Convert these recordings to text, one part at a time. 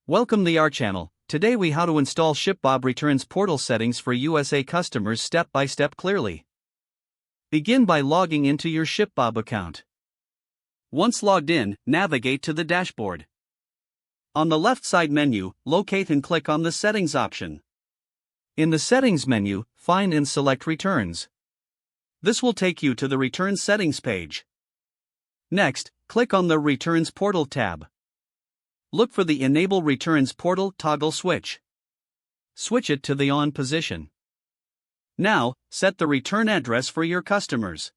Welcome to our channel. Today we how to install ShipBob returns portal settings for USA customers step by step clearly. Begin by logging into your ShipBob account. Once logged in, navigate to the dashboard. On the left side menu, locate and click on the Settings option. In the Settings menu, find and select Returns. This will take you to the Return Settings page. Next, click on the Returns Portal tab. Look for the Enable Returns Portal toggle switch. Switch it to the On position. Now, set the return address for your customers.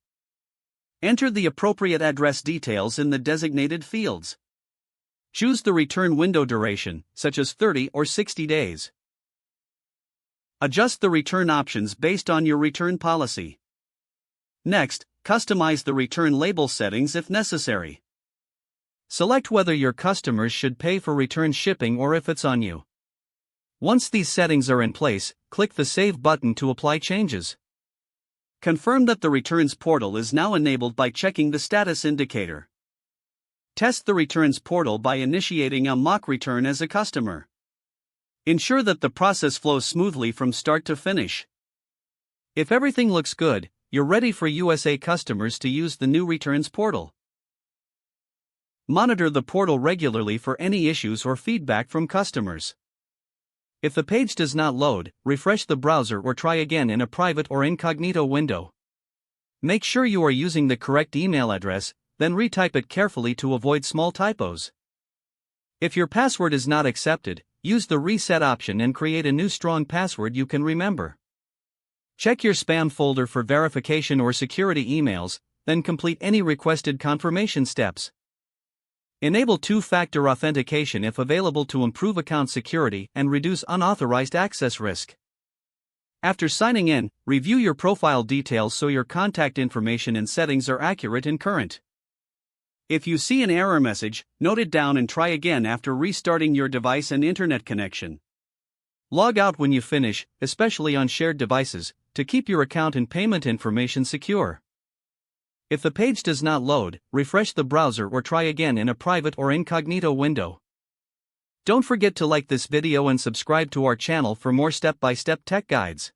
Enter the appropriate address details in the designated fields. Choose the return window duration, such as 30 or 60 days. Adjust the return options based on your return policy. Next, customize the return label settings if necessary. Select whether your customers should pay for return shipping or if it's on you. Once these settings are in place, click the Save button to apply changes. Confirm that the returns portal is now enabled by checking the status indicator. Test the returns portal by initiating a mock return as a customer. Ensure that the process flows smoothly from start to finish. If everything looks good, you're ready for USA customers to use the new returns portal. Monitor the portal regularly for any issues or feedback from customers. If the page does not load, refresh the browser or try again in a private or incognito window. Make sure you are using the correct email address, then retype it carefully to avoid small typos. If your password is not accepted, use the Reset option and create a new strong password you can remember. Check your spam folder for verification or security emails, then complete any requested confirmation steps. Enable two-factor authentication if available to improve account security and reduce unauthorized access risk. After signing in, review your profile details so your contact information and settings are accurate and current. If you see an error message, note it down and try again after restarting your device and internet connection. Log out when you finish, especially on shared devices, to keep your account and payment information secure. If the page does not load, refresh the browser or try again in a private or incognito window. Don't forget to like this video and subscribe to our channel for more step-by-step tech guides.